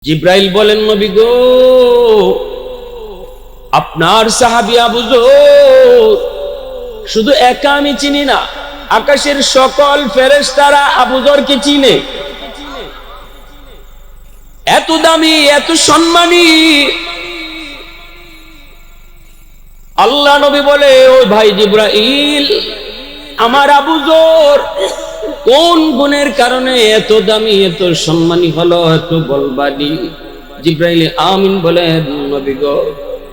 জিব্রাইল বলেন, নবী গো, আপনার সাহাবী আবু যর শুধু একা আমি চিনি না, আকাশের সকল ফেরেশতারা আবু যরকে চিনে। এত দামি, এত সম্মানী। আল্লাহ নবী বলে, ও ভাই জিব্রাইল, আমার আবু যর কোন গুণের কারণে এত দামি, এত সম্মানী হলো, এত বলবানি? জিব্রাইল আমিন বলেন, নবী গো,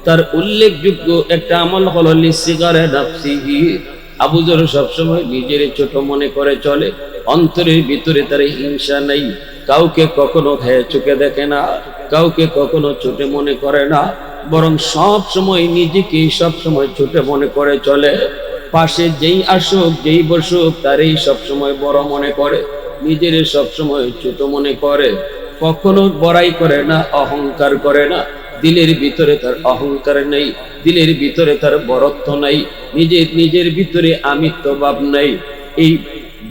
তার উল্লেখযোগ্য একটা আমল হলো লিসিগারে নাফসিহি। আবু যর সবসময় নিজের ছোট মনে করে চলে, অন্তরের ভিতরে তার হিংসা নেই, কাউকে কখনো হেয় চোখে দেখে না, কাউকে কখনো ছোট মনে করে না, বরং সব সময় নিজেকে সব সময় ছোট মনে করে চলে। পাশে যেই আসুক, যেই বসুক, তারই সব সময় বড় মনে করে, নিজের সব সময় ছোট মনে করে, কখনো বড়াই করে না, অহংকার করে না। দিলের ভিতরে তার অহংকার নেই, দিলের ভিতরে তার বড়ত্ব নাই, নিজের ভিতরে আমিত্ব ভাব নাই। এই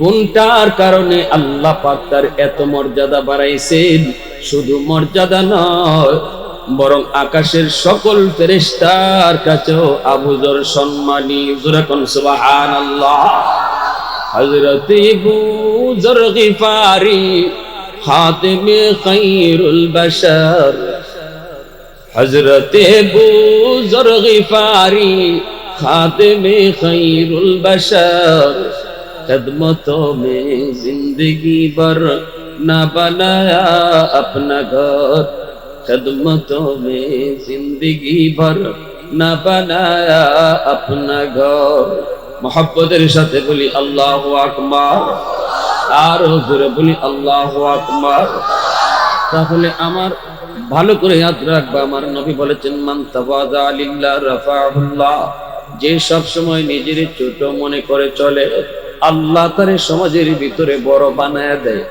গুণটার কারণে আল্লাহ পাক তার এত মর্যাদা বাড়াইছেন। শুধু মর্যাদা নয়, বরং আকাশের সকল ফেরেশতার কাছেও আবু যর সম্মানী। জোরে কোন সুবহানাল্লাহ। হযরত আবু যর গিফারি খাতিমে খায়রুল বাশার, হযরত আবু যর গিফারি খাতিমে খায়রুল বাশার, खिदमतों में जिंदगी भर ना बनाया अपना घर, खिदमतों में जिंदगी भर ना बनाया अपना घर। मोहब्बतेर साथे बोली अल्लाहु আকবার, আর জোরে বলি আল্লাহু আকবার। তাহলে আমার ভালো করে ইয়াদ রাখবা, আমার নবী বলেছেন, মান তাওয়াযা লিল্লাহ রাফাহুল্লাহ। যে সব সময় নিজের ছোট মনে করে চলে, আল্লাহ তার সমাজের ভিতরে বড় বানায় দেয়।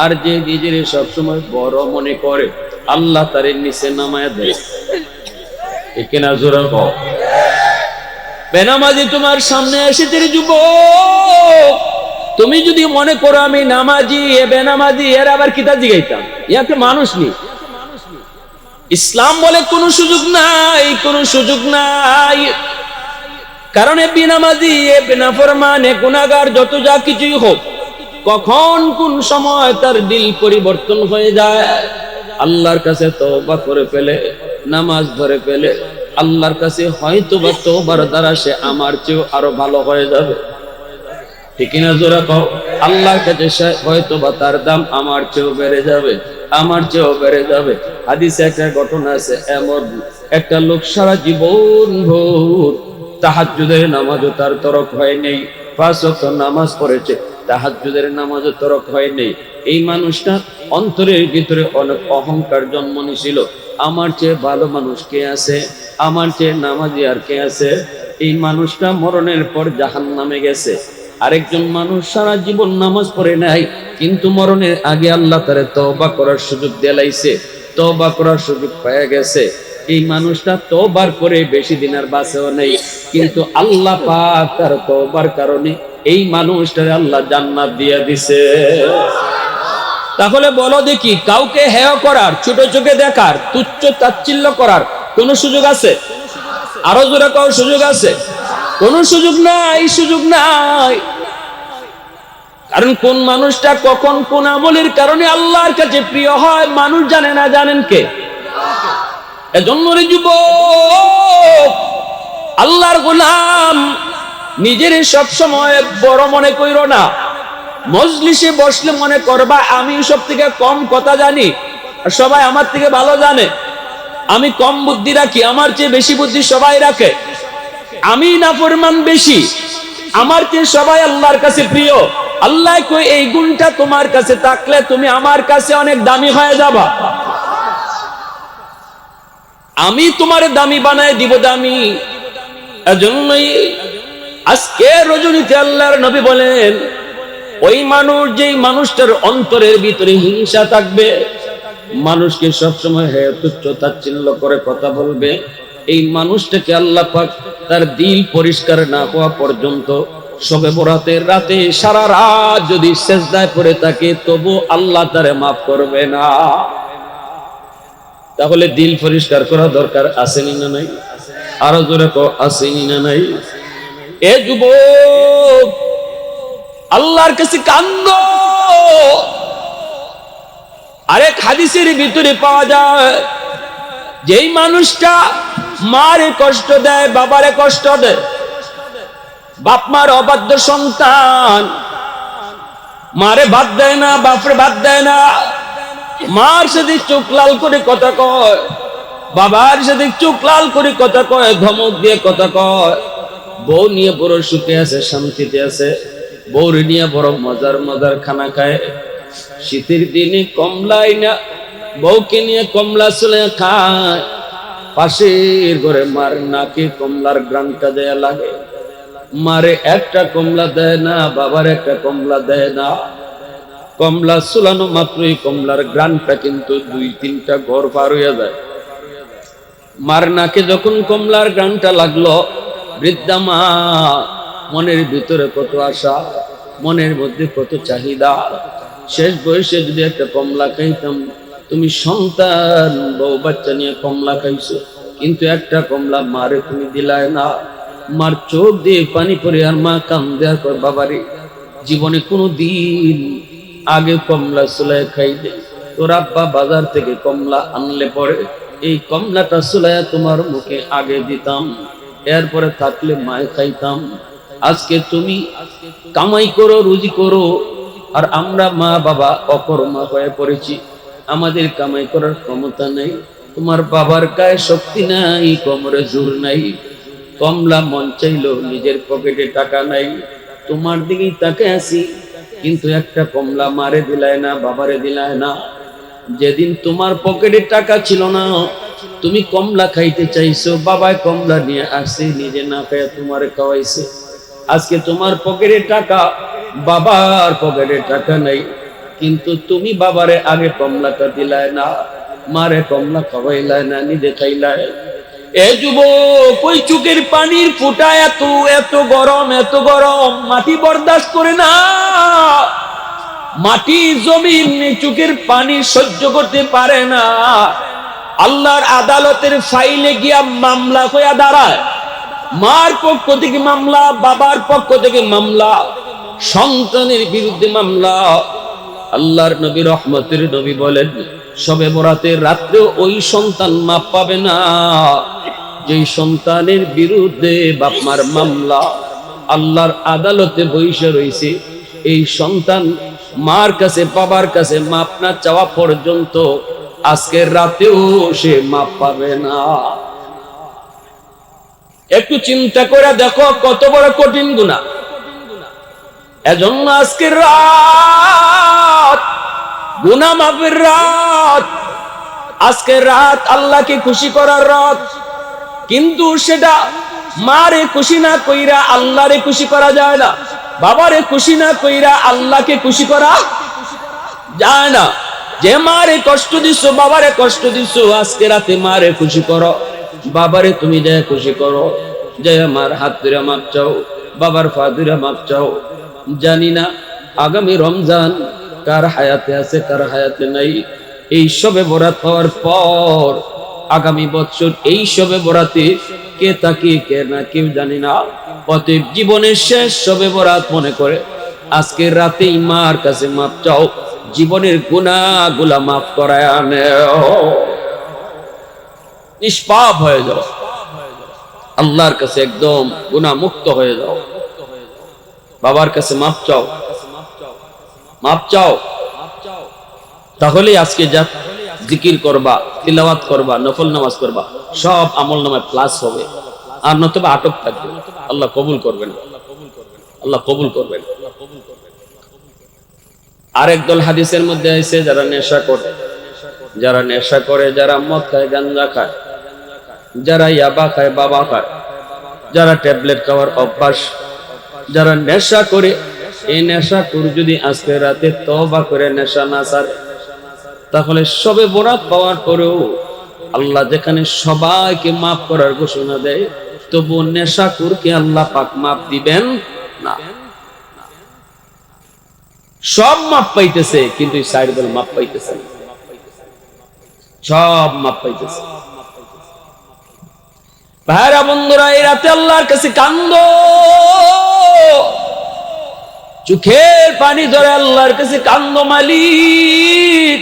আর যে নিজের সব সময় বড় মনে করে, আল্লাহ তার নিচে নামায় দেয়। একেনা জোরে কও। বেনামাজি তোমার সামনে এসেছে যুবক, তুমি যদি মনে করো আমি নামাজি, এ বেনামাজি, এর আবার কিতা জিগাইতাম, ইয়াকে মানুষ নি। ইসলাম বলে কোনো সুযোগ নাই, কোনো সুযোগ নাই। কারণ এ বেনামাজি, এ বেনাফরমান, এ গুনাহগার, যত যা কিছুই হোক, কখন কোন সময় তার দিল পরিবর্তন হয়ে যায়, আল্লাহর কাছে তওবা করে ফেলে, নামাজ ধরে ফেলে, আল্লাহর কাছে হয়তো বা তওবার দ্বারা সে আমার চেয়েও আরো ভালো হয়ে যাবে। ঠিক না জোরে কও। আল্লাহর কাছে হয়তো বা তার দাম আমার চেয়েও বেড়ে যাবে, আমার চেয়েও বেড়ে যাবে। হাদিসে একটা ঘটনা আছে, এমন একটা লোক সারা জীবন ভোর তাহাজ্জুদের নামাজও তার তরক হয় নেই, 5 ওয়াক্ত নামাজ পড়েছে, তাহাজ্জুদের নামাজও তরক হয় নেই। এই মানুষটা অন্তরের ভিতরে অনেক অহংকার জন্ম নিয়েছিল। আমার চেয়ে ভালো মানুষ কে আছে, আমার চেয়ে নামাজি আর কে আছে? এই মানুষটা মরণের পর জাহান্নামে গেছে। আরেকজন মানুষ সারা জীবন নামাজ পড়ে নাই, কিন্তু মরণের আগে আল্লাহ তারে তওবা করার সুযোগ দিলাইছে, তওবা করার সুযোগ পেয়ে গেছে। এই মানুষটা তওবার করে বেশি দিন আর বাঁচেও নেই, কিন্তু আল্লাহ পাক তার তওবার কারণে এই মানুষটারে আল্লাহ জান্নাত দিয়ে দিছে। তাহলে বলো দেখি, কাউকে হেয় করার, ছোট চোখে দেখার, তুচ্ছ তাচ্ছিল্য করার কোন সুযোগ আছে? আরো জোরে কও, সুযোগ আছে? কোন সুযোগ নাই, সুযোগ নাই। কারণ কোন মানুষটা কখন কোন আমলের কারণে আল্লাহর কাছে প্রিয় হয় মানুষ জানে না। জানেন কে? এজন্য রে যুবক, আল্লাহর গোলাম, নিজের সব সময় বড় মনে কইরো না। মজলিসে বসলে মনে করবা আমি সব থেকে কম কথা জানি, আর সবাই আমার থেকে ভালো জানে। আমি কম বুদ্ধি রাখি, আমার চেয়ে বেশি বুদ্ধি সবাই রাখে। আমি নাফরমান বেশি, আমার চেয়ে সবাই আল্লাহর কাছে প্রিয়। আল্লাহ কই, এই গুণটা তোমার কাছে থাকলে তুমি আমার কাছে অনেক দামি হয়ে যাবা। আমি তোমার দামি বানায় দিব, দামি। এজন্যই আজকে রজনীতে আল্লাহর নবী বলেন, ওই মানুষ, যেই মানুষটার অন্তরের ভিতরে হিংসা থাকবে, মানুষকে সবসময় হেয় তুচ্ছ তাচ্ছিল্য করে কথা বলবে, এই মানুষটাকে আল্লাহ পাক তার দিল পরিষ্কার না হওয়া পর্যন্ত, শবে বরাতের রাতে সারা রাত যদি সেজদায় পড়ে থাকে, তবু আল্লাহ তারে মাফ করবে না। তাহলে দিল পরিষ্কার করা দরকার, আসেনি না নাই? আরো জোরে কো, আসেনি না নাই? এ যুবক, আল্লাহর কাছে কান্দো। আরেক হাদিসের ভিতরে পাওয়া যায়, যেই মানুষটা মারে কষ্ট দেয়, বাবারে কষ্ট দেয়, বাপ মার অবাধ্য সন্তান, মারে ভাত দেয় না, বাপরে ভাত দেয় না, মার সাথে চোখ লাল করে কথা কয়, বাবার সাথে চোখ লাল করে কথা কয়, ধমক দিয়ে কথা কয়, বউ নিয়ে বড় সুখে আছে, শান্তিতে আছে, বউর নিয়ে বড় মজার মজার খানা খায়, শীতের দিনে কমলাই না, বউকে নিয়ে কমলা চলে খায়, পাশের ঘরে মার নাকে কমলার গ্রানটা দেয়া লাগে, মারে একটা কমলা দেয় না, বাবার একটা কমলা দেয় না, কমলা চুলানো মাত্রই কমলার গ্রানটা কিন্তু 2-3টা ঘর পার হইয়া যায়। মার নাকে যখন কমলার গ্রানটা লাগলো, বৃদ্ধা মা মনের ভিতরে কত আশা, মনের মধ্যে কত চাহিদা, শেষ বয়সে যদি একটা কমলা খাইতাম। তুমি সন্তান বউ বাচ্চা নিয়ে কমলা খাইছো, কিন্তু একটা কমলা মারে তুমি দিলায় না। মার চোখ দিয়ে পানি পড়ে, আর মা কান্দে, আর কর বাবারে জীবনে কোনো দিন আগে কমলা চুলায় খাই দে, তোর আব্বা বাজার থেকে কমলা আনলে পরে এই কমলাটা চুলায় তোমার মুখে আগে দিতাম, এরপরে থাকলে মায় খাইতাম। আজকে তুমি কামাই করো, রুজি করো, আর আমরা মা বাবা অকর্মা হয়ে পড়েছি, আমাদের কামাই করার ক্ষমতা নেই, তোমার বাবার গায়ে শক্তি নাই, কোমরে জোর নাই, কমলা মন চাইলো, নিজের পকেটে টাকা নাই, তোমার দিকেই তাকে আসি, কিন্তু একটা কমলা মারে দিলায় না, বাবারে দিলায় না। যেদিন তোমার পকেটে টাকা ছিল না, তুমি কমলা খাইতে চাইছো, বাবায় কমলা নিয়ে আসছে, নিজে না খাইয়া তোমারে খাওয়াইছে। আজকে তোমার পকেটে টাকা, বাবার পকেটে টাকা নাই, কিন্তু তুমি বাবারে আগে কমলাটা দিলায় না, মারে কমলা খাওয়াইলায় না, নিজে খাইলায়। এ যুবক, ওই চোখের পানির ফোঁটা এত এত গরম, এত গরম, মাটি বরদাস্ত করে না, মাটি জমিন চোখের পানি সহ্য করতে পারে না। আল্লাহর আদালতের ফাইলে গিয়া মামলা হইয়া দাঁড়ায়, মার পক্ষ থেকে মামলা, বাবার পক্ষ থেকে মামলা, সন্তানের বিরুদ্ধে মামলা। আল্লাহর নবী, রহমতের নবী বলেন, শবে বরাতের রাত্রেও ওই সন্তান মাপ পাবে না যেই সন্তানের বিরুদ্ধে বাপ মার মামলা আল্লাহর আদালতে বইসা রয়েছে। এই সন্তান মার কাছে, বাবার কাছে মাপ না চাওয়া পর্যন্ত আজকের রাতেও সে মাপ পাবে না। একটু চিন্তা করে দেখো কত বড় কঠিন গুনাহ। এজন্য আজকের রাত গুনাহ মাফের রাত, আজকের রাত আল্লাহকে খুশি করার রাত। কিন্তু সেটা মারে খুশি না কইরা আল্লাহরে খুশি করা যায় না, বাবারে খুশি না কইরা আল্লাহকে খুশি করা যায় না। যে মারে কষ্ট দিছো, বাবারে কষ্ট দিছো, আজকে রাতে মারে খুশি করো, বাবারে তুমি যায় খুশি করো, যে আমার হাত ধরে মাপ চাও, বাবার পা ধরে মাপ চাও। জানি না আগামী রমজান কার হায়াতে আছে, কার হায়াতে নাই। এই শবে বরাত হওয়ার পর আগামী বছর এই শবে বরাতে কে তাকে কে না কেউ জানি না। অতএব জীবনের শেষ শবে বরাত মনে করে আজকের রাতেই মার কাছে মাপ চাও, জীবনের গুনাহগুলা মাফ করায় আনেও, নিষ্পাপ হয়ে যাও, আল্লাহর কাছে একদম গুনাহ মুক্ত হয়ে যাও। বাবার কাছে মাপ চাও, মাপ চাও, তাহলে আজকে যা জিকির করবা, তিলাওয়াত করবা, নফল নামাজ করবা, সব আমল নামায় প্লাস হবে, আর নতুবা আটক থাকবে। আল্লাহ কবুল করবেন, আল্লাহ কবুল করবেন। আরেক দল হাদিসের মধ্যে আছে, যারা নেশা করে, যারা নেশা করে, যারা মদ খায়, গাঞ্জা খায়, যারা ইয়াবা খায়, বাবা খায়, যারা ট্যাবলেট খাওয়ার অভ্যাস, যারা নেশা করে, এই নেশা করে যদি আজকে রাতে তওবা করে নেশা না ছাড়ে, তাহলে সবে বরাত পাওয়ার পরেও আল্লাহ যেখানে সবাইকে মাফ করার ঘোষণা দেয়, তবু নেশাখোরকে আল্লাহ পাক মাফ দিবেন না। সব মাফ পাইতেছে, কিন্তু এই সাইড দল মাফ পাইতেছে না। সব মাপ পাইতেছে। ভাইরা বন্ধুরা, এই রাতে আল্লাহর কাছে কান্দো, চোখের পানি ধরে আল্লাহর কাছে কান্দো, মালিক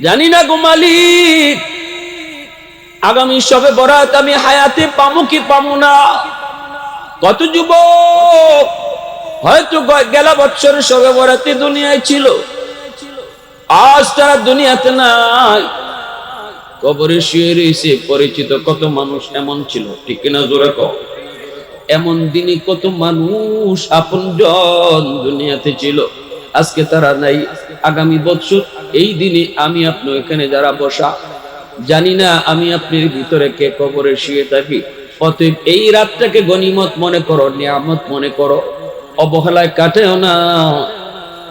জানি না গো মালিক, আগামী শবে বরাত আমি হায়াতে পামু কি পামু না। কত যুবক হয়তো গেলা বছর শবে বরাতে দুনিয়ায় ছিল, আজ তারা দুনিয়াতে নাই, কবরে শুয়ে রয়েছে। পরিচিত কত মানুষ এমন ছিল, ঠিক কিনা জোরে কও? এমন দিনে কত মানুষ আপনজন দুনিয়াতে ছিল, আজকে তারা নাই। আগামী বছর এই দিনে আমি আপনি এখানে যারা বসা, জানি না আমি আপনার ভিতরে কে কবরে শুয়ে থাকি। অতএব এই রাতটাকে গনিমত মনে করো, নিয়ামত মনে করো, অবহেলায় কাটেও না।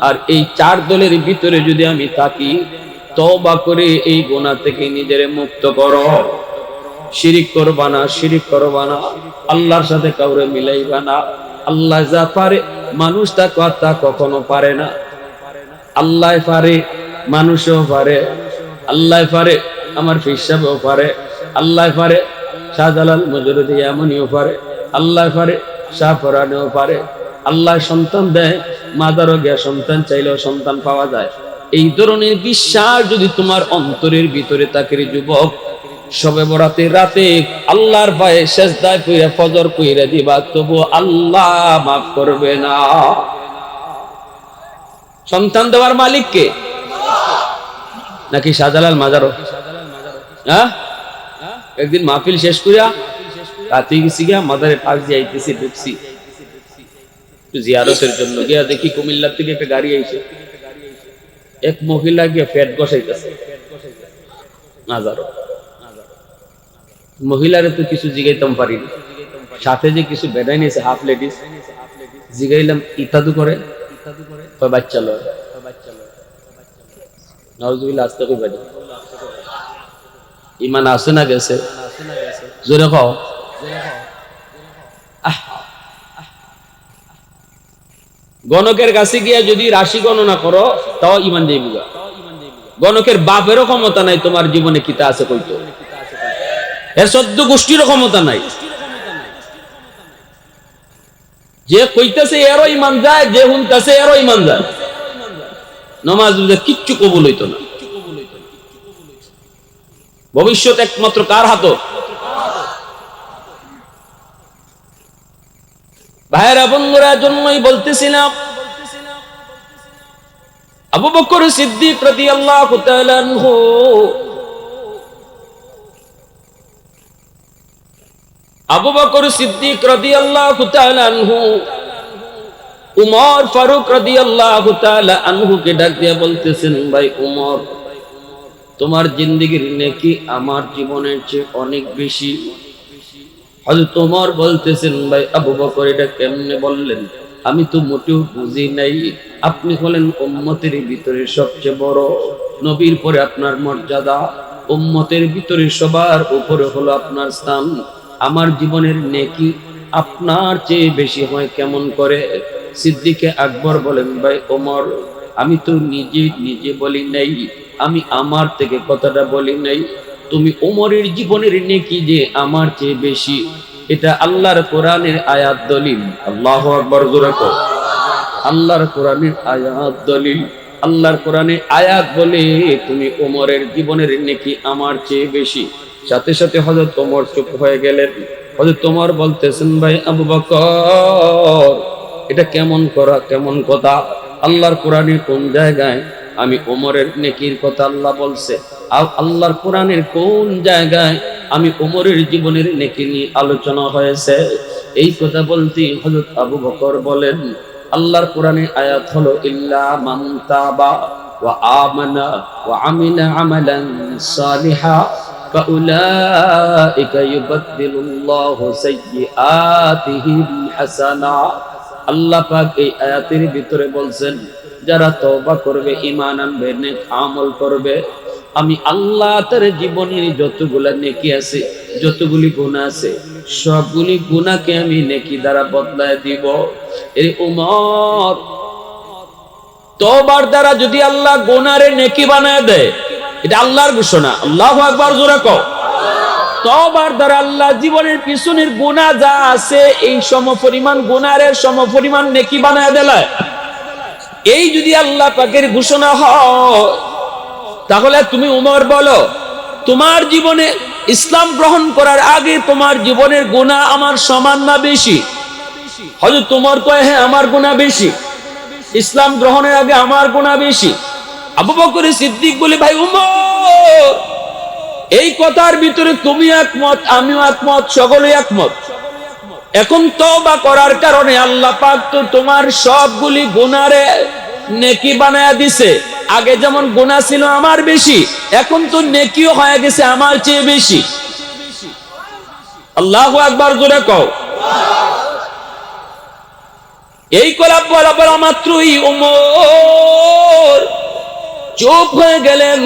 আর এই চার দলের ভিতরে যদি আমি থাকি, তওবা করে এই গুনাহ থেকে নিজের মুক্ত করো। শিরিক করবা না, শিরিক করবা না, আল্লাহর সাথে কাউরে মিলাইবা না। আল্লাহ যা পারে মানুষ তা কথা কখনো পারে না। আল্লাহ পারে, মানুষও পারে। আল্লাহ পারে, আমার পীর সাহেবও পারে। আল্লাহ পারে, শাহজালাল মজরুদি এমনিও পারে। আল্লাহ পারে, শাহফরানেও পারে। আল্লাহ সন্তান দেয়, মাদারও গিয়া সন্তান চাইলেও সন্তান পাওয়া যায়। এই ধরনের বিশ্বাস যদি তোমার অন্তরের ভিতরে থাকে রে যুবক, শবে বরাতের রাতে আল্লাহর পায়ে সেজদায় পইরা ফজর পইরা দিবা, তবু আল্লাহ মাফ করবে না। সন্তান দেওয়ার মালিক কে? নাকি শাহজালাল মাজারও? হ্যাঁ, একদিন মাহফিল শেষ করিয়া রাতে গেছি গিয়া মাদারে পাশ দিয়ে আইতেছি, ঢুকছি জিয়ারতের জন্য, গিয়া দেখি কুমিল্লার থেকে একটা গাড়ি আইছে, এক মহিলা গিয়া পেট বসাইতেছে মাজারও। মহিলারে তো কিছু জিগাইতাম পারিনি, সাথে যে কিছু বেড়াই নিয়েছে হাফ লেডিস, জিগাইলাম ইতাদু করে, বাচ্চা লয়। নাউজুবিল্লাহ, আস্তে কই বাড়ি ইমান আছে না গেছে? জোরে কও। গণকের কাছে গিয়া যদি রাশি গণনা করো তাও ইমান যাইব। গণকের বাপেরও ক্ষমতা নাই তোমার জীবনে কিতা আছে কইতো, এর 14 গোষ্ঠীরও ক্ষমতা নাই। যে কইতেছে এরও ইমান যায়, যে হুনতেছে এরও ইমান যায়। নামাজ কিচ্ছু কবুল হইতো না। ভবিষ্যৎ একমাত্র কার হাতে? ভাইরা বন্ধুরা, জন্যই বলতেছিলাম আবু বকর সিদ্দিক রাদিয়াল্লাহু তাআলা আনহু আবু বকর সিদ্দিক রাদিয়াল্লাহু তাআলা আনহু উমর ফারুক রাদিয়াল্লাহু তাআলা আনহুকে ডাক দিয়ে বলতেছেন, ভাই উমর, তোমার জিন্দেগির নেকি আমার জীবনের চেয়ে অনেক বেশি। হযরত উমর বলতেছেন, ভাই আবু বকর এটা কেমনে বললেন? আমি তো মোটেও বুঝি নাই। আপনি হলেন উম্মতের ভিতরে সবচেয়ে বড়, নবীর পরে আপনার মর্যাদা, উম্মতের ভিতরে সবার উপরে হলো আপনার স্থান। আমার জীবনের নেকি আপনার চেয়ে বেশি হয় কেমন করে? সিদ্দিকে আকবর বলেন, ভাই ওমর, আমি তো নিজে বলি নাই, আমি আমার থেকে কথাটা বলি নাই। তুমি ওমরের জীবনের নেকি যে আমার চেয়ে বেশি, এটা আল্লাহর কোরআনের আয়াত দলিল। আল্লাহু আকবার, জোরে কও। আল্লাহর কোরআনের আয়াত দলিল। আল্লাহর কোরআনে আয়াত বলে তুমি ওমরের জীবনের নেকি আমার চেয়ে বেশি। সাথে সাথে হযরত ওমর চুপ হয়ে গেলেন। হযরত ওমর বলতেছেন, ভাই আবু বকর, এটা কেমন কথা? আল্লাহর কোরআনে কোন জায়গায় আমি ওমরের নেকির কথা আল্লাহ বলছে? আর আল্লাহর কোরআনের কোন জায়গায় আমি ওমরের জীবনের নেকি নিয়ে আলোচনা হয়েছে? এই কথা বলতে হযরত আবু বকর বলেন, আল্লাহর কোরআনে আয়াত হলো ইল্লা মান তাবা ওয়া আমানা ওয়া আমিলা আমালান সালিহা ফাউলাইকা ইউবাদদিলুল্লাহু সাইয়্যাতিহিম হাসানা। আল্লাহ পাক এই আয়াতের ভিতরে বলছেন, যারা তওবা করবে, ঈমান আনবে, নেক আমল করবে, আমি আল্লাহ তার জীবনের যতগুলা নেকি আছে, যতগুলি গুনাহ আছে, সবগুলি গুনাহকে আমি নেকি দ্বারা বদলায় দিব। এই উমর, তওবার দ্বারা যদি আল্লাহ গুনারে নেকি বানায় দেয়, এটা আল্লাহর ঘোষণা। আল্লাহু আকবার, জোরে কও। তওবার দ্বারা আল্লাহ জীবনের পিছনের গুনাহ যা আছে এই সমপরিমাণ গুনাহের সমপরিমাণ নেকি বানায় দেয়। এই যদি আল্লাহ পাকের ঘোষণা হয়, তাহলে তুমি উমর বলো, তোমার জীবনে ইসলাম গ্রহণ করার আগে তোমার জীবনের গুনাহ আমার সমান না বেশি? হযরত উমর কয়, হ্যাঁ আমার গুনাহ বেশি, ইসলাম গ্রহণের আগে আমার গুনাহ বেশি। আবু বকর সিদ্দিক বলে, ভাই উমর, এই কথার ভিতরে তুমি একমত, আমিও একমত, সকলেই একমত। এখন তওবা করার কারণে আল্লাহ পাক তো তোমার সবগুলি গুনাহরে নেকি বানায়া দিছে। আগে যেমন গুনাহ ছিল আমার বেশি, এখন তো নেকিও হয়ে গেছে আমার চেয়ে বেশি। আল্লাহু আকবার, জোরে কও। এই কথা বলা মাত্রই ওমর চুপ হয়ে গেলেন।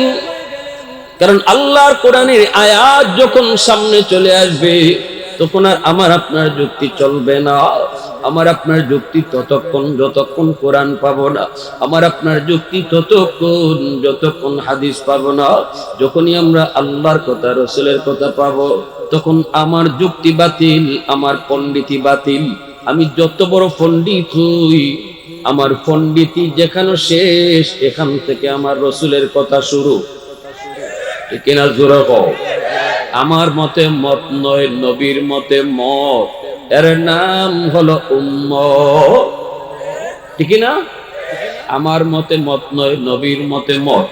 কারণ আল্লাহর কোরআনের আয়াত যখন সামনে চলে আসবে, তখন আর আমার আপনার যুক্তি চলবে না। আমার আপনার যুক্তি ততক্ষণ যতক্ষণ কোরআন পাবো না, আমার আপনার যুক্তি ততক্ষণ যতক্ষণ হাদিস পাবো না। যখনই আমরা আল্লাহর কথা, রাসূলের কথা পাবো, তখন আমার যুক্তি বাতিল, আমার পণ্ডিতি বাতিল। আমি যত বড় পণ্ডিত হই, আমার পণ্ডিতি যেখানে শেষ, এখান থেকে আমার রাসূলের কথা শুরু। ঠিক কিনা, জোরে কও। আমার মতে মত নয়, নবীর মতে মত, এর নাম হলো উম্মত। ঠিক না? আমার মতে মত নয়, নবীর মতে মত,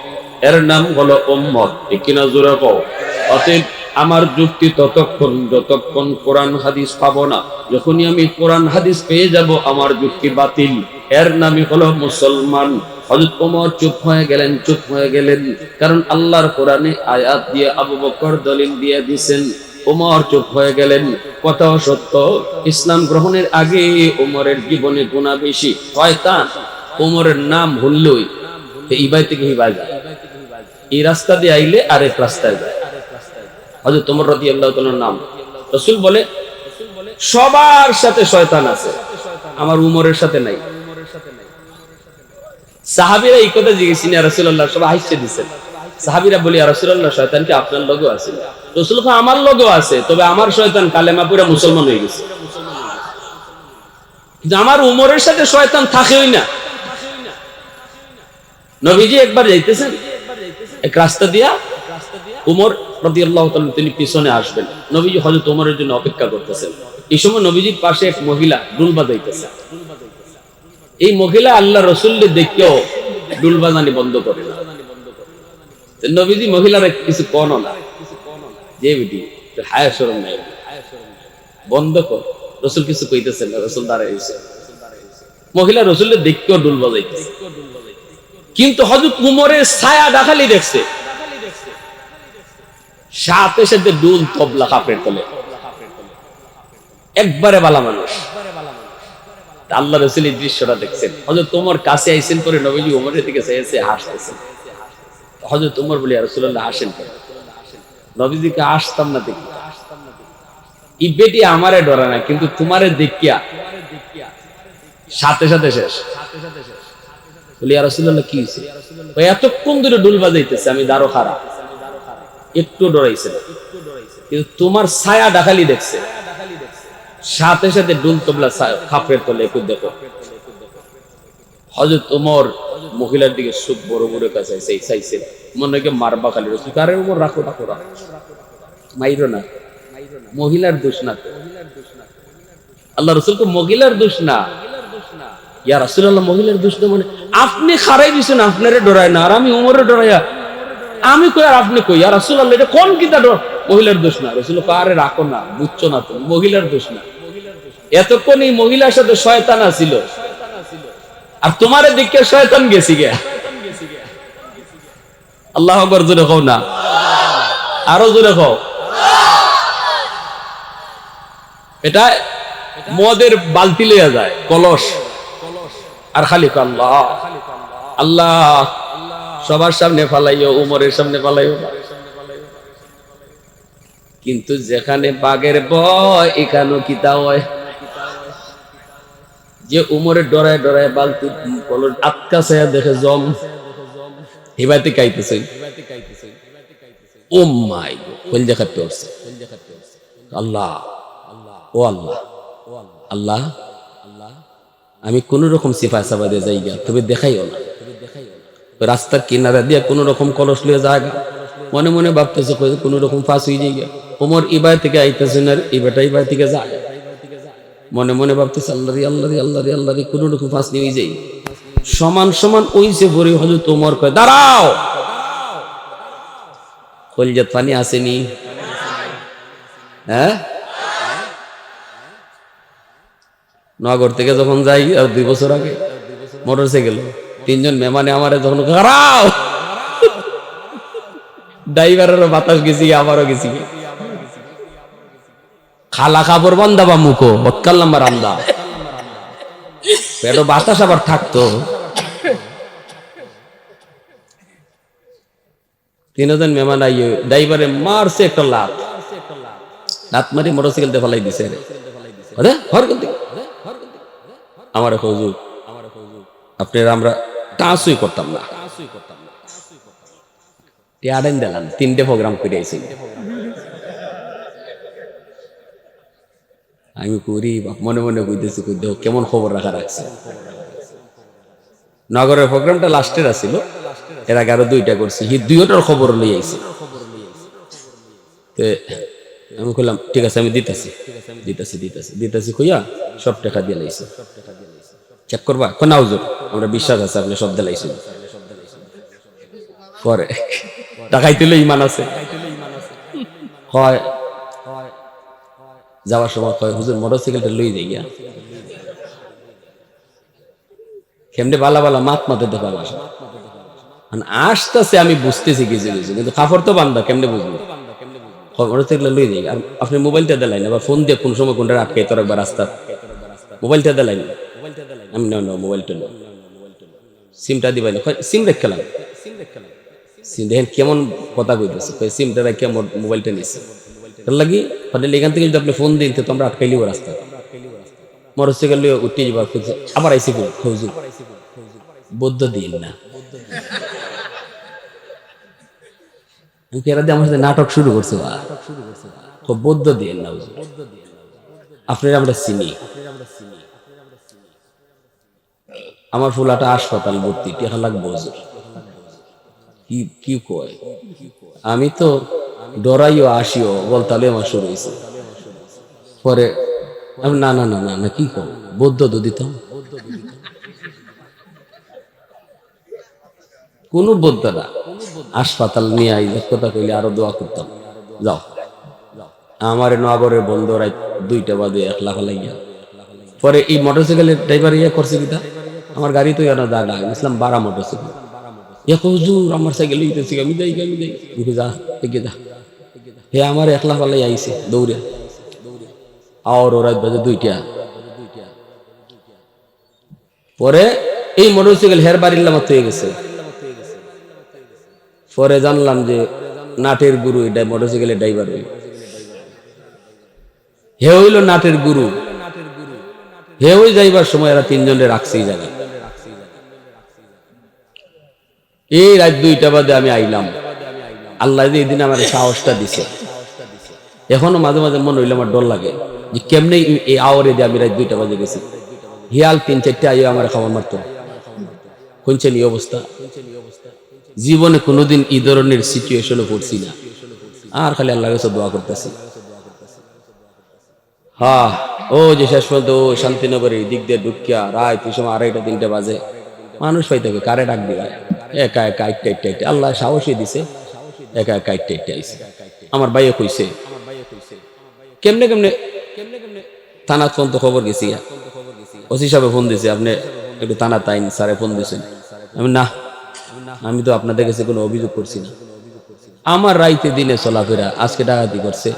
এর নাম হলো উম্মত। ঠিক কিনা, জোরে কও। অতএব আমার যুক্তি ততক্ষণ যতক্ষণ কোরআন হাদিস পাবো না। যখনই আমি কোরআন হাদিস পেয়ে যাব, আমার যুক্তি বাতিল, এর নামই হলো মুসলমান। হযরত ওমর চুপ হয়ে গেলেন। কারণ আল্লাহর কোরআনে আয়াত দিয়ে আবু বকর দলিল দিয়ে দিয়েছেন। ওমর চুপ হয়ে গেলেন। কথাও সত্য, ইসলাম গ্রহণের আগে ওমরের জীবনে গুনাহ বেশি। শয়তান ওমরের নাম ভুললই এই বাই থেকে এই বাই যায়, এই রাস্তা দিয়ে আইলে আরেক রাস্তায় যায়। হযরত ওমর রাদিয়াল্লাহু তাআলার নাম, রাসূল বলে সবার সাথে শয়তান আছে, আমার উমরের সাথে নাই। সাহাবীরা এই কথা জিজ্ঞেসেন, ইয়া রাসূলুল্লাহ, সবাই হাসিয়ে দিয়েছেন। সাহাবীরা বলি, ইয়া রাসূলুল্লাহ, শয়তান কি আপনার লগেও আছে? রাসূল কয়, আমার লগেও আছে, তবে আমার শয়তান কালেমা পড়ে মুসলমান হয়ে গেছে, কিন্তু আমার উমরের সাথে শয়তান থাকেই না। নবীজি একবার যাইতেছেন এক রাস্তা দিয়া, উমর রাদিয়াল্লাহু তাআলা তিনি পিছনে আসবেন। নবীজি হযরত ওমরের জন্য অপেক্ষা করতেছেন। এই সময় নবীজির পাশে এক মহিলা ডুল বাজাইতেছে। এই মহিলা আল্লাহ রাসূলকে দেখেও ডুল বাজানি বন্ধ করে না। নবীজি মহিলারা কিছু কোন না, যে বেটি হায়া শরম নাই, বন্ধ কর। রাসূল কিছু কইতেছেন না, রাসূল দাঁড়াইছে। মহিলা রাসূলকে দেখেও ডুল বাজাইতেছে, কিন্তু হযরত উমরের ছায়া ডাকালি দেখছে, সাথে সাথে ডুল তবলা কাপড়ের তলে। একবারে ভালো মানুষ। আল্লাহ রাসূল এই দৃশ্যটা দেখছেন। হযরত ওমর কাছে আইছেন, পরে নবীজি ওমরের দিকে চেয়ে হাসতেছেন। হযরত ওমর বলে, ইয়া রাসূলুল্লাহ, হাসেন কেন? নবীজিকে আসতাম না দেখি, এই বেটি আমারে ডরে না, কিন্তু তোমারে দেখিয়া সাথে সাথে শেষ। বলি, ইয়া রাসূলুল্লাহ, কি হইছে? ওই এতক্ষণ ধরে ডুল বাজাইতেছে, আমি দাঁড়ো খারা, একটু ডরাইছে না, কিন্তু তোমার ছায়া ডাকালি দেখছে, সাথে সাথে ডুল তবলা খাপের তলে। একটু দেখো। হযরত ওমর মহিলার দিকে চোখ বড় বড় কাছে চাইছে, মনে হয় মারবা খালি। রাসূল কারে, ওমর রাখো রাখো রাখো, মাইরো না, মহিলার দোষ না। আল্লাহ রাসূল কো মহিলার দোষ না। ইয়া রাসূলুল্লাহ, মহিলার দোষ না মানে? আপনি খারাই দিছেন, আপনারে ডরায় না, আর আমি ওমরে ডরাইয়া, আমি কই আর আপনি কই? ইয়া রাসূলুল্লাহ, এটা কোন কিতা ডর? মহিলার দোষ না। রাসূল কো, আরে রাখো না, বুঝছো না তুমি, মহিলার দোষ না। এতক্ষণ এই মহিলার সাথে শয়তান আছিল, আর তোমারে দেখে শয়তান গেছি গে। আল্লাহু আকবার, জোরে কও না, আরো জোরে কও। এটা মদের বালতি লইয়া যায়, কলস, আর খালি আল্লাহ আল্লাহ। সবার সামনে ফালাইও, উমরের সামনে ফালাইও। কিন্তু যেখানে বাঘের ভয়, এখানেও কিতা হয়, যে উমরে ডরায় ডরায় বালতি কলস আটকা চাইয়া দেখে জম, হিবাইতে কাইতেছে। ও মাই কল দেখাতে উঠছে, আল্লাহ ও আল্লাহ আল্লাহ, আমি কোন রকম সিফা সাবা দিয়ে যাই গা, তবে দেখাইও না। রাস্তার কিনারা দিয়ে কোন রকম কলস লিয়ে জায়গা, মনে মনে ভাবতেছে কোন রকম ফাঁস হয়ে যাই গা। ওমর ইবাই থেকে আইতেছে না, ইবাটা ইবাই থেকে যায়, মনে মনে ভাবতেছে আল্লাহ রে আল্লাহ রে আল্লাহ রে আল্লাহ রে, কোন রকম ফাঁস নিয়ে যাই। সমান সমান ওই যে ভরে হজরত ওমর কয় দাঁড়াও, কলজাত পানি আসেনি? হ্যাঁ, নগর থেকে যখন যাই আর 2 বছর আগে মোটর সাইকেল, 3 জন মেহমানে আমারে যখন খারাও, ড্রাইভারেরও বাতাস গেছি, আমারও গেছি। খালা কাপড় বান্দা বা মুখো বৎকাল নাম্বার আমদা পেটো বাতাস আবার থাকতো। 3 জন মেহমান আইয়ে ড্রাইভারে মারছে একটা লাত, লাত মারি মোটর সাইকেল দিয়ে ফেলাই দিছে। আমার হুজুর আপনার আমরা টাচই করতাম না, টিয়াডেন দিলাম, 3টে প্রোগ্রাম করে আইছি। আমি করি মনে মনে কইতেছি, কেমন খবর রাখা রাখছে। নগরের প্রোগ্রামটা লাস্টের আছিল, এর আগে আরো 2টা করছি, 2টার খবর লই আইছি। আমি কইলাম ঠিক আছে আমি দিতেছি দিতেছি দিতেছি দিতেছি কইয়া সব টাকা দিয়ে লাইছি। চেক করবা? না হুজুর আমরা বিশ্বাস আছে আপনি সব দিলাইছেন। পরে টাকাইতে লই ইমান আছে, হয় যাওয়ার সময় কয় হুজুর মোটরসাইকেলটা লই যাই গিয়া। কেমনে বালা বালা মাত মাতে দেখা আসে আসতেছে, আমি বুঝতেছি কিছু কিছু, কিন্তু কাপড় তো বান্ধা কেমনে বুঝবো? মোটরসাইকেল লই যাই। আর আপনি মোবাইলটা দিলেন আবার ফোন দিয়ে কোন সময় কোনটা আটকাই তোর একবার রাস্তা, মোবাইলটা দিলেন। আমি না মোবাইলটা না, সিমটা দিবাই না, সিম রেখেলাম। দেখেন কেমন কথা কইতেছে, সিমটা রেখে মোবাইলটা নিচ্ছে লাগি। এখান থেকে যদি আপনি ফোন দিন তো আমরা আটকাইলিব রাস্তা। মোটরসাইকেল লিয়ে উঠে যাবার খুঁজছে, আবার আইসি হুজুর বৌদ্ধ দিন না। এরা দিয়ে আমার সাথে নাটক শুরু করছে, বৌদ্ধ দিন না হুজুর, আপনারা আমরা চিনি। আমার ফুলাটা হাসপাতাল ভর্তি, টেকা লাগবে হুজুর। কি কি কয়? আমি তো ডরাইও আসিও বলতালে আমার শুরু হয়েছে। পরে না না না না না কি কর, বৌদ্ধ তো দিতাম। কোন বৌদ্ধ না, হাসপাতাল নিয়ে আই কথা কইলে আরো দোয়া করতাম। যাও আমার নগরের বন্ধ রাত 2টা বাজে 1 লাখ লাগিয়া। পরে এই মোটরসাইকেলের ড্রাইভার ইয়ে করছে কিনা, আমার গাড়ি তো জানা দাদা ইসলাম 12 মোটরসাইকেল হুজুর আমার সাইকেল লইতেছি, আমি যাই আমি যাই, যা এগিয়ে যা। হে আমার 1 লাখ লাই আইছে দৌড়ে, আর ও রাত বাজে 2টা। পরে এই মোটরসাইকেল হের বাড়ির লামাত হয়ে গেছে। পরে জানলাম যে নাটের গুরু এটা মোটরসাইকেলের ড্রাইভার হইল। হে হইল নাটের গুরু, হে ওই যাইবার সময় এরা 3 জনের রাখছে এই জায়গায়। এই রাত 2টা বাজে আমি আইলাম। আল্লাহ এই দিন আমার সাহসটা দিছে। এখনো মাঝে মাঝে মনে হইলে আমার ডর লাগে যে কেমনে এই আওয়ারে দিয়ে আমি রাত 2টা বাজে গেছি। হিয়াল 3-4টা আইও আমার খাবার মারতো। কোনছেন এই অবস্থা? জীবনে কোনোদিন এই ধরনের সিচুয়েশনে পড়ছি না, আর খালি আল্লাহর কাছে দোয়া করতেছি। হ্যাঁ ও যে শেষ পর্যন্ত শান্তিনগরের দিক দিয়ে ঢুকিয়া রাত এই সময় 2:30-3টা বাজে মানুষ পাইতে হবে, কারে ডাক দিবা? একা একা আইটটা আল্লাহ সাহসই দিছে, একা একা আইটটা আইছে। আমার ভাইও কইছে কেমনে কেমনে থানা ফোন তো খবর গেছি, ওসি সাহেব ফোন দিছে, আপনি একটু থানা তাইন স্যারে ফোন দিয়েছেন। আমি না, আমি তো আপনাদের কাছে কোনো অভিযোগ করছি না। আমার রাইতে দিনে চলাফেরা, আজকে ডাকাতি করছে,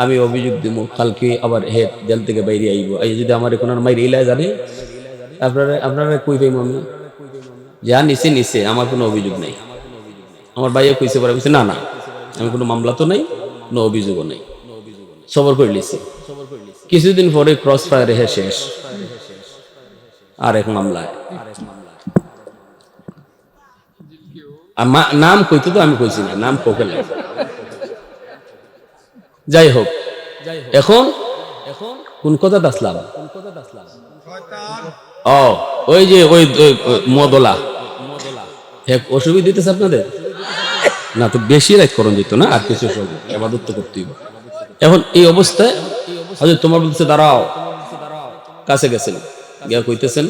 আমি অভিযোগ দিব, কালকে আবার হে জেল থেকে বাইরে আইব। এই যদি আমার কোনো মাইরে ইলায় জানে আপনারা কই পাইব? আমি যা নিচে নিচে, আমার কোনো অভিযোগ নাই। আমার ভাইও কইছে, পরে কইছে না না আমি কোনো মামলা তো নাই, কোনো অভিযোগও নাই, সবর করে লিছি। কিছুদিন পরে ক্রস ফায়ারে হে শেষ, আর এক মামলায় নাম কইতো তো আমি কইছি না, নাম কোকে লাগে যাই হোক, এখন কোন কথা আসলাম? ও ওই যে ওই মদলা এক অসুবিধা দিতেছে আপনাদের না, তো বেশি রাত করণ যেত না, আর কিছু আবাদত করতেই। এখন এই অবস্থায় হয়তো তোমার বলতেছে দাঁড়াও, কাছে গেছেন গিয়া কইতেছেন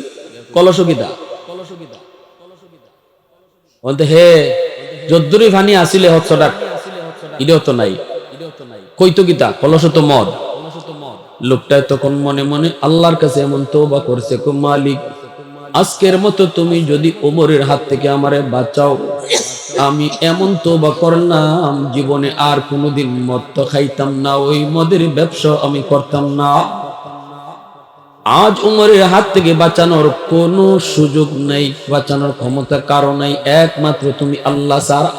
কলসগিদা বলতে হে যদ্দুরি ভানি আসিলে হচ্ছে ডাক ইডেও তো নাই, কইতো গীতা কলস তো মদ। লোকটায় তখন মনে মনে আল্লাহর কাছে এমন তওবা করছে, কো মালিক আজকের মতো তুমি যদি ওমরের হাত থেকে আমারে বাঁচাও, আমি এমন তওবা করলাম জীবনে আর কোনোদিন মদ তো খাইতাম না, ওই মদের ব্যবসা আমি করতাম না। আজ উমরের হাত থেকে বাঁচানোর কোনো সুযোগ নেই, বাঁচানোর ক্ষমতা কারো নাই, একমাত্র তুমি আল্লাহ ছাড়া।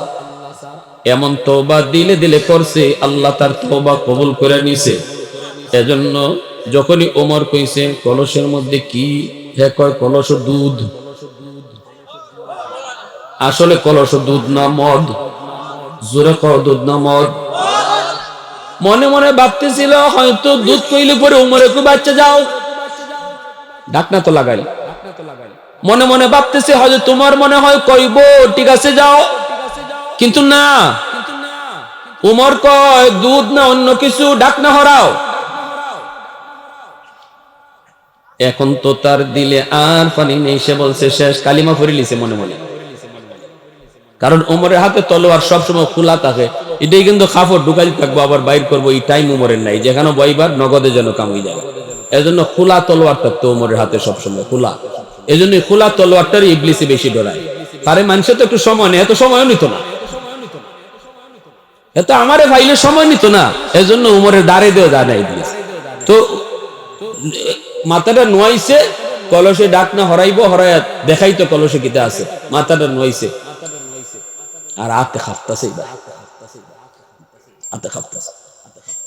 এমন তওবা দিলে দিলে করছে, আল্লাহ তার তওবা কবুল করে নিছে। এজন্য যখনই ওমর কইছে কলসের মধ্যে কি, হে কয় কলস দুধ। আসলে কলস দুধ না মদ? জোরে কয় দুধ না মদ? মনে মনে ভাবতেছিল হয়তো দুধ কইলে পরে উমরে কো বাচ্চা যাও, ডাকনা তো লাগাইল। মনে মনে ভাবতেছে হয়তো তোমার মনে হয় কইব ঠিক আছে যাও, কিন্তু না, উমর কয় দুধ না অন্য কিছু, ডাকনা হরাও। এখন তো তার দিলে আর পানি নেই, সে বলছে শেষ, কালিমা পড়ে লিছে মনে মনে। কারণ উমরের হাতে তলোয়ার সবসময় খোলা থাকে, এটাই কিন্তু খাফর ঢুকাই থাকবো আবার বাইর করবো, এই টাইম উমরের নাই, যেখানে বইবার নগদে যেন কামিয়ে যায়। এজন্য খোলা তলোয়ার থাকতো উমরের হাতে সবসময় খোলা। এজন্য খোলা তলোয়ারটারই ইবলিসে বেশি ডরায়। আরে মানুষের তো একটু সময় নেই, এত সময়ও নিত না, এত আমারে ভাইলে সময় নিত না, এজন্য উমরের দাঁড়ে দেওয়া যায় না ইবলিস। তো মাথাটা নোয়াইছে, কলসে ডাক না হরাইবো, হরাইয়া দেখাইতো কলসে কিতে আছে, মাথাটা নোয়াইছে আর হাতে খাপতাছে, হাতে খাপতাছে।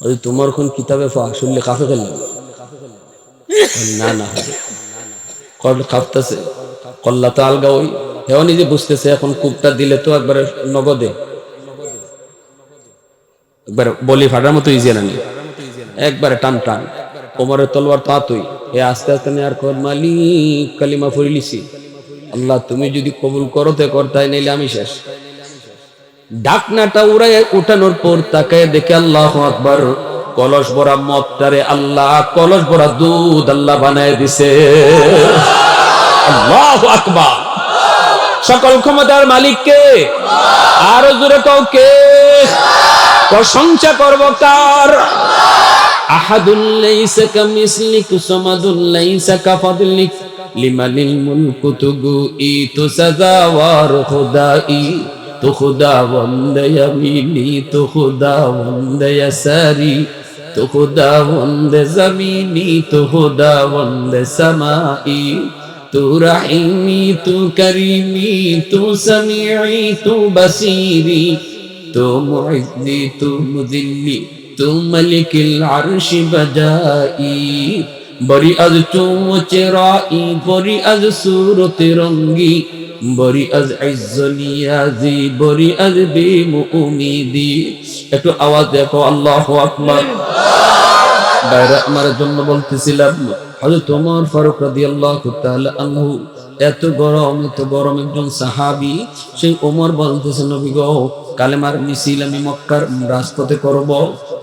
ওই তোমার কোন কিতাবে শুনলে কাফে ফেললাম না, না খাপতাছে কল্লা তো আলগা, ওই হেও নিজে বুঝতেছে এখন কূপটা দিলে তো একবারে নগদে, একবারে বলি ফাটার মতো ইজি না, একবারে টান টান। ওমরের তলোয়ার তো হাতই, এ আস্তে আস্তে নেয়ার কর মালিক কালিমা পড়ে লিছি, আল্লাহ তুমি যদি কবুল করো তে কর, তাই নাইলে আমি শেষ। ডাকনাটা উড়াই উঠানোর পর তাকায় দেখে আল্লাহু আকবার, কলস ভরা মদটারে আল্লাহ কলস ভরা দুধ আল্লাহ বানায় দিছে। আল্লাহু আকবার। সকল ক্ষমতার মালিক কে? আরো জোরে কও কে? প্রশংসা করব কার? আহাদুল লাইসা কামিসলিক সামাদুল লাইসা কাফাদলিক লিমানিল মুলকু তুগু ইতু সাজাওয়ার খুদাই, তো খুদা বন্দে ইয়ামিনি, তো খুদা বন্দে ইয়াসারি, তো খুদা বন্দে জমিনি, তো খুদা বন্দে সামাই, তু রাহিমি তু করিমি তু সামিঈ তু বসীরি, তু মুইজ্জি তু মুযিল্লি তু মালিকিল আরশি বজাই, বরি আজ চুচেরাই, বরি আজ সুরত রঙ্গি, বরি আজ ইজ্জলিয়াজি, বরি আজ বেমুমিদি। একটু আওয়াজ দেখো আল্লাহু আকবার। বাইরে আমার জন্য বলতেছিলাম হযরত ওমর ফারুক রাদিয়াল্লাহু তাআলা আনহু এত গরম একজন সাহাবী, সেই ওমর বলতেছে নবী গো কালেমার মিছিল আমি মক্কার রাজপথে করব।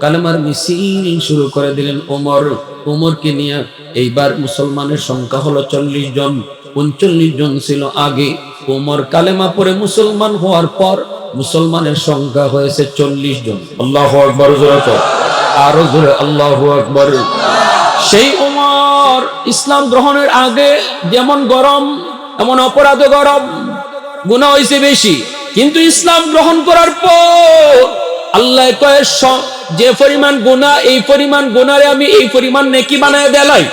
কালেমার মিছিল শুরু করে দিলেন ওমর। ওমরকে নিয়ে এইবার মুসলমানের সংখ্যা হলো 40 জন, 39 জন ছিল আগে। ওমর কালেমা পড়ে মুসলমান হওয়ার পর মুসলমানের সংখ্যা হয়েছে 40 জন। আল্লাহু আকবার। জোরে আরো জোরে আল্লাহু আকবার। সেই ওমর ইসলাম গ্রহণের আগে যেমন গরম, এমন অপরাধ গরম, গুনাহ হয়েছে বেশি, কিন্তু ইসলাম গ্রহণ করার পর আল্লাহ কয় যে পরিমাণ গুনাহ, এই পরিমাণ গুনারে আমি এই পরিমাণ নেকি বানায় দেলাই।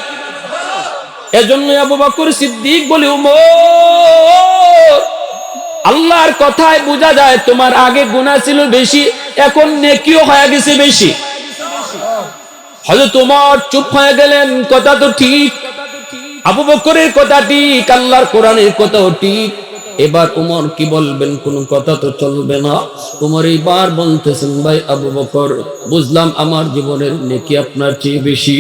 এজন্য আবু বকর সিদ্দিক বলে ওমর আল্লাহর কথায় বোঝা যায় তোমার আগে গুনাহ ছিল বেশি, এখন নেকিও হয়ে গেছে বেশি। হযরত ওমর চুপ হয়ে গেলেন, কথা তো ঠিক, আবু বকরের কথা ঠিক, আল্লাহর কোরআনের কথাও ঠিক, এবার উমর কি বলবেন, কোনো কথা তো চলবে না। উমর এইবার বলতেছেন, ভাই আবু বকর, বুঝলাম আমার জীবনের নেকি আপনার চেয়ে বেশি,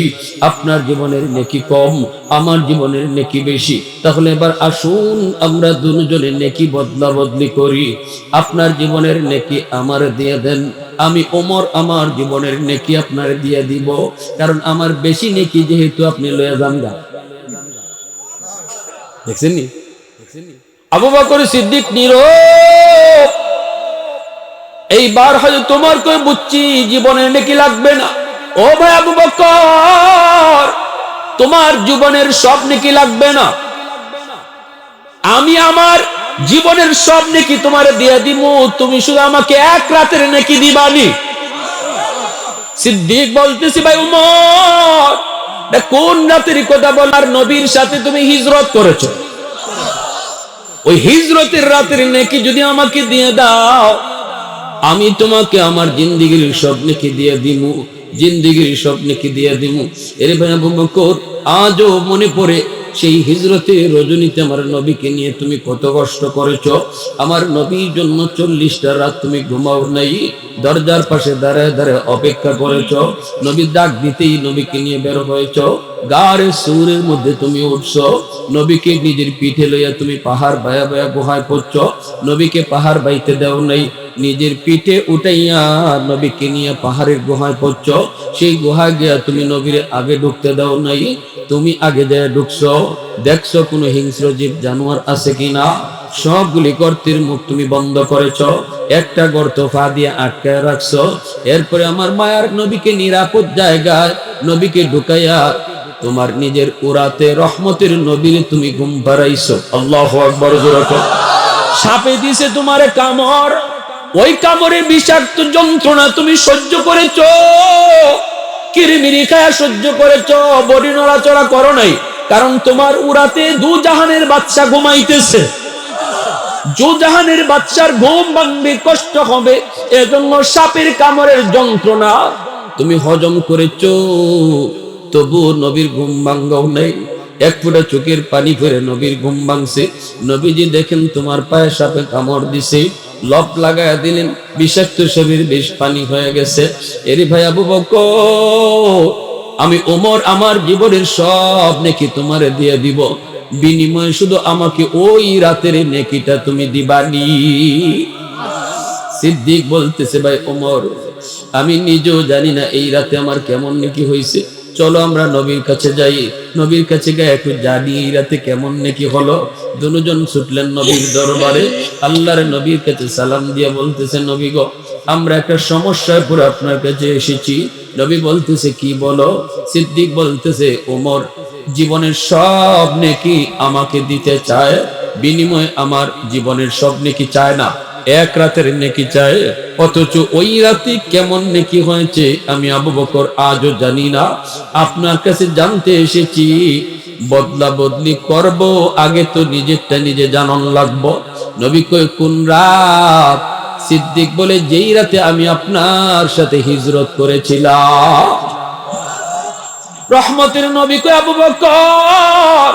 আপনার জীবনের নেকি কম, আমার জীবনের নেকি বেশি। তাহলে এবার আসুন আমরা দুজনে নেকি বদলা বদলি করি। আপনার জীবনের নেকি আমার দিয়ে দেন, আমি ওমর আমার জীবনের নেকি আপনার দিয়ে দিব, কারণ আমার বেশি নেকি যেহেতু আপনি লয়ে যান গা। দেখছেন নি? আবু বকর সিদ্দিক নীরব। এইবার হয়তো তোমার কই বুঝছি জীবনের নেকি লাগবে না। ও ভাই আবু বকর, তোমার জীবনের সব নেকি লাগবে না, আমি আমার জীবনের সব নেকি তোমারে দিয়ে দিব, তুমি শুধু আমাকে এক রাতের নেকি দিবানি। সিদ্দিক বলতেছি, ভাই উমর, কোন রাতের কথা বলার? নবীর সাথে তুমি হিজরত করেছো, ওই হিজরতের রাতের নেকি যদি আমাকে দিয়ে দাও, আমি তোমাকে আমার জিন্দেগীর সব নেকি দিয়ে দিব, জিন্দেগীর সব নেকি দিয়ে দিব। এর ভাই আবু বকর, আজও মনে পড়ে সেই হিজরতে রজনীতে আমার নবীকে নিয়ে তুমি কত কষ্ট করেছো। আমার নবীর জন্য 40টা রাত তুমি ঘুমাও নাই, দরজার পাশে দাঁড়ায় দাঁড়ায় অপেক্ষা করেছো। নবী ডাক দিতেই নবীকে নিয়ে বের হয়েছো, গাড়ে সুরের মধ্যে তুমি উঠছো, নবীকে নিজের পিঠে লইয়া তুমি পাহাড় বায়া বায়া গুহায় পড়ছো। নবীকে পাহাড় বাইতে দেও নাই, নিজের পিঠে উঠাইয়া নবীকে নিয়ে পাহাড়ের গুহায় পড়ছো। সেই গুহায় গিয়া তুমি নবীর আগে ঢুকতে দাও নাই, তুমি আগে যায় ঢুকছো, দেখছো কোনো হিংস্র জীব জানোয়ার আছে কিনা, সবগুলি গর্তের মুখ তুমি বন্ধ করেছো, একটা গর্ত ফা দিয়ে আটকায় রাখছো। এরপরে আমার মায়ার নবীকে নিরাপদ জায়গায় নবীকে ঢুকাইয়া তোমার নিজের উরাতে রহমতের নবীর তুমি ঘুম পাড়াইছো। আল্লাহু আকবার। সাপে দিছে তোমারে কামড়, ওই কামড়ের বিষাক্ত যন্ত্রণা তুমি সহ্য করেছো, কিরিমিরি খায়া সহ্য করেছো, বডি নড়াচড়া করো নাই, কারণ তোমার উরাতে দু জাহানের বাদশা ঘুমাইতেছে। জাহানের বাদশার ঘুম ভাঙবে, কষ্ট হবে, এজন্য সাপের কামড়ের যন্ত্রণা তুমি হজম করেছো, তবু নবীর ঘুম ভাঙ্গাও নাই। এক ফোঁটা চোখের পানি করে নবীর ঘুম ভাঙছে। নবীজি দেখেন তোমার পায়ে সাপে কামড় দিছে, লপ লাগায় দিলেন, বিষাক্ত সাপের বিষ পানি হয়ে গেছে। এরি ভাই আবু বকর, আমি ওমর আমার জীবনের সব নেকি তোমারে দিয়ে দিব, বিনিময়ে শুধু আমাকে ওই রাতের নেকিটা তুমি দিবানি। সিদ্দিক বলতেছে, ভাই ওমর, আমি নিজেও জানি না এই রাতে আমার কেমন নেকি হয়েছে, চলো আমরা নবীর কাছে যাই, নবীর কাছে গিয়ে একটু জানি এই রাতে কেমন নেকি হলো। দুজন ছুটলেন নবীর দরবারে, আল্লাহর নবীর কাছে সালাম দিয়ে বলতেছে, নবী গো, আমরা একটা সমস্যায় পড়ে আপনার কাছে এসেছি। নবী বলতেছে, কি বলো? সিদ্দিক বলতেছে, ওমর জীবনের সব নেকি আমাকে দিতে চায়, বিনিময়ে আমার জীবনের সব নেকি চায় না, এক রাতের নেকি চায়, অথচ ওই রাতে কেমন নেকি হয়েছে আমি আবু বকর আজও জানি না, আপনার কাছে জানতে এসেছি। বদলা বদলি করব, আগে তো নিজেরটা নিজে জানান লাগবো। নবী কই, কোন রাত? সিদ্দিক বলে, যেই রাতে আমি আপনার সাথে হিজরত করেছিলাম। রহমতের নবী কই, আবু বকর,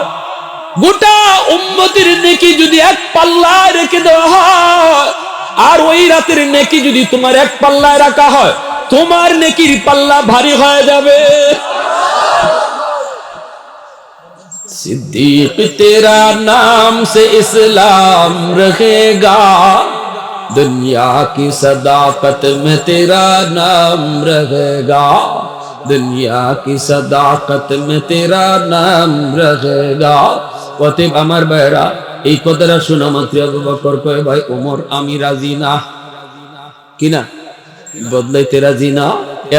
গোটা উম্মতের নেকি যদি এক পাল্লায় রেখে দেওয়া হয়, আর ওই রাতের নেকি যদি তোমার এক পাল্লায় রাখা হয়, তোমার নেকির পাল্লা ভারী হয়ে যাবে। सिद्दीक तेरा नाम से इस्लाम रहेगा, दुनिया की सदाकत में तेरा नाम रहेगा, दुनिया की सदाकत में तेरा नाम रहेगा। অতএব আমার ভাইরা, এই কথাটা শোনা মাত্র আবু বকর কয়, ভাই ওমর, আমি রাজি না। কিনা বদলাইতে রাজি না?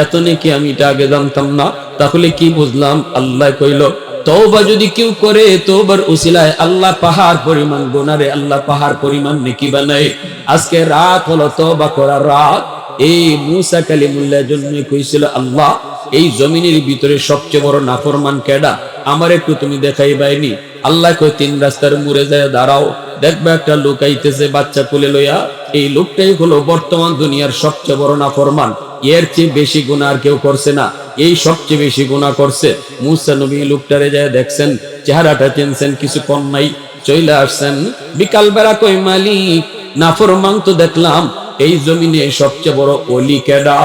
এত নাকি আমি এটা আগে জানতাম না। তাহলে কি বুঝলাম? আল্লাহ কইল, তওবা যদি কেউ করে, তওবার উসিলায় আল্লাহ পাহাড় পরিমাণ গুনারে আল্লাহ পাহাড় পরিমাণ নেকি বানায়। আজকে রাত হলো তওবা করার রাত। এই মুসা কালিমুল্লাহ জন্য কইছিল, আল্লাহ এই জমিনের ভিতরে সবচেয়ে বড় নাফরমান কেডা, আমার একটু তুমি দেখাইবাইনি। আল্লাহ কই, 3 রাস্তার মোড়ে যায় দাঁড়াও, দেখবে একটা লোক আইতেছে বাচ্চা কোলে লইয়া, এই লোকটাই হলো বর্তমান দুনিয়ার সবচেয়ে বড় নাফরমান, এর চেয়ে বেশি গুনাহ আর কেউ করছে না, এই সবচেয়ে বেশি গুনাহ করছে। মুসা নবী লোকটারে যায় দেখছেন, চেহারাটা চিনছেন, কিছু কম নাই, চলে আসছেন। বিকাল বেলা কই মালিক নাফরমান তো দেখলাম, এই জমিনে সবচেয়ে বড় ওলি কেডা,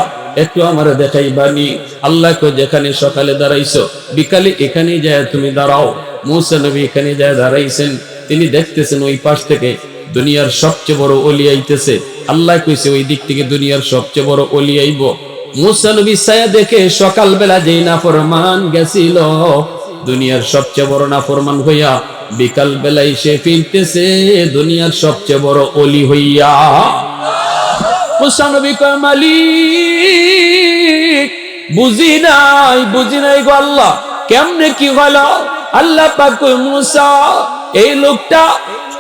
একটু আমার দেখাইবানি। আল্লাহ কই যেখানে সকালে দাঁড়াইছো বিকালে এখানে যায় তুমি দাঁড়াও। মুসা নবী এখানে যায় দাঁড়াইছেন, তিনি দেখতেছেন ওই পাশ থেকে দুনিয়ার সবচেয়ে বড় ওলি আইতেছে। আল্লাহ কইছে ওই দিক থেকে দুনিয়ার সবচেয়ে বড় ওলি আইব। মুসা নবী ছায়া দেখে সকালবেলা যেই নাফরমান গেছিল দুনিয়ার সবচেয়ে বড় নাফরমান হইয়া, বিকাল বেলায় সে ফিরতেছে দুনিয়ার সবচেয়ে বড় ওলি হইয়া। মুসা নবী কয় মালিক বুঝি নাই গো আল্লাহ, কেমনে কি হলো? আল্লাহ পাক কয় মুসা, এই লোকটা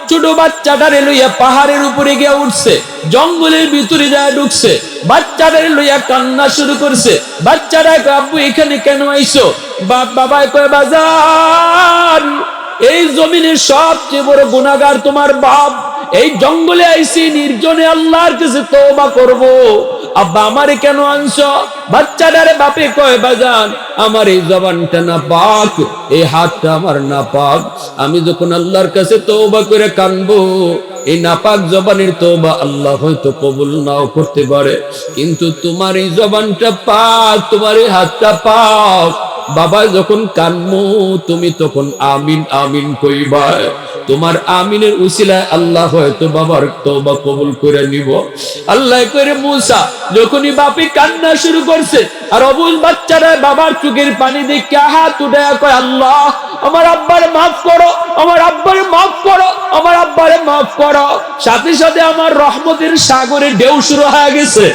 ছোট বাচ্চাটারে লইয়া পাহাড়ের উপরে গিয়ে উঠছে, জঙ্গলের ভিতরে যায় ঢুকছে, বাচ্চাটারে লইয়া কান্না শুরু করছে। বাচ্চারা কয় আব্বু এখানে কেন আইছো? বাবা কয় বাজার, এই জমিনের সবচেয়ে বড় গুনাহগার তোমার বাপ, এই জঙ্গলে আইছি নির্জনে আল্লাহর কাছে তওবা করব। আব্বা আমারে কেন আনছো? বাচ্চাটারে বাপে কয় বাজান আমার এই জবানটা না পাক, এই হাতটা আমার না পাক, আমি যখন আল্লাহর কাছে তওবা করে কানবো এই নাপাক জবানের তওবা আল্লাহ হয়তো কবুল নাও করতে পারে, কিন্তু তোমার এই জবানটা পাক, তোমার এই হাতটা পাক। বাবা যখন কানমু তুমি তখন আমিন আমিন কইবা, তোমার আমিনের উসিলায় আল্লাহ হয়তো বাবার তওবা কবুল করে নিব। আল্লাহ করে মুসা যখনই বাপি কান্না শুরু করছে আর অবুঝ বাচ্চারা বাবার চোখের পানি দেখে হাত উঠায়া কয় আল্লাহ আমার আব্বারে মাফ করো, আমার আব্বারে মাফ করো, আমার আব্বারে মাফ করো, সাথে সাথে আমার রহমতের সাগরে ঢেউ শুরু হয়ে গেছে।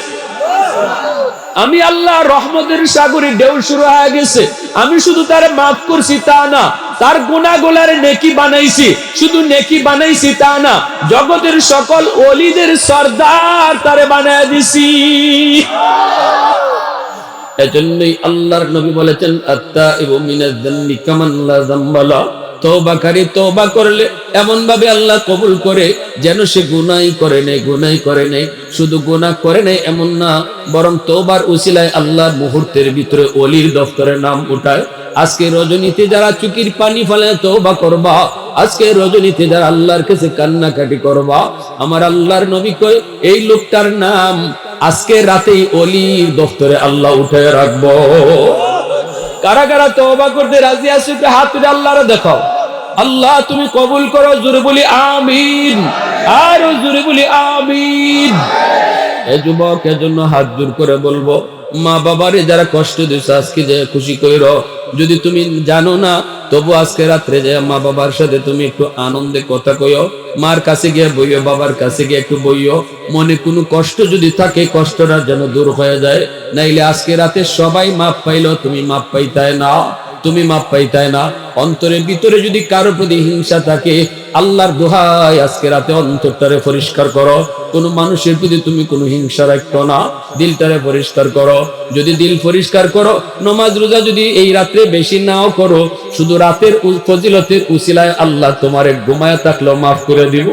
আমি আল্লাহ রহমতের সাগরে ঢেউ শুরু হয়ে গেছে। আমি শুধু তারে মাফ করছি তা না, তার গুনাহগুলার নেকি বানাইছি, শুধু নেকি বানাইছি তা না, জগতের সকল ওলিদের সরদার তারে বানায় দিছি। এজন্যই আল্লাহর নবী বলেছেন আত্তাইবু মিনাজ যানবি কামান লা যামবা লা, তওবাকারী তওবা করলে এমন ভাবে আল্লাহ কবুল করে যেন সে গুনাহই করে নাই। শুধু গুনাহ করে নাই এমন না, বরং তওবার উসিলায় আল্লাহ মুহূর্তের ভিতরে ওলির দফতরে নাম উঠায়। আজকে রজনীতে যারা চুকির পানি ফেলে তওবা করবা, আজকে রজনীতে যারা আল্লাহর কাছে কান্নাকাটি করবা, আমার আল্লাহর নবী কয় এই লোকটার নাম আজকে রাতেই ওলির দফতরে আল্লাহ উঠায় রাখবো। কারা কারা তওবা করতে রাজি আছো? হাত তুলে আল্লাহরে দেখাও। আল্লাহ তুমি কবুল করো, জোরে বলি আমিন, আর জোরে বলি আমিন। এই যুবক এজন্য হাত জোর করে বলবো, মা বাবারে যারা কষ্ট দিয়েছে আজকে যে খুশি কইরো, যদি তুমি জানো না তবু আজকে রাত্রে যে মা বাবার সাথে তুমি একটু আনন্দে কথা কইও, মার কাছে গিয়ে বইও, বাবার কাছে গিয়ে একটু বইও, মনে কোনো কষ্ট যদি থাকে কষ্টটা যেন দূর হয়ে যায়। নাইলে আজকে রাতে সবাই মাপ পাইলো, তুমি মাপ পাইতাই না, তুমি মাপ পাইতাই না। অন্তরের ভিতরে যদি কারো প্রতি হিংসা থাকে আল্লাহর দোহাই আজকে রাতে অন্তরটারে পরিষ্কার করো। কোন মানুষের প্রতি তুমি কোনো হিংসা রাখো না, দিলটারে পরিষ্কার করো। যদি দিল পরিষ্কার করো, নামাজ রোজা যদি এই রাত্রে বেশি নাও করো, শুধু রাতের ফজিলতের উসিলায় আল্লাহ তোমারে ঘুমায় থাকলেও মাফ করে দিব।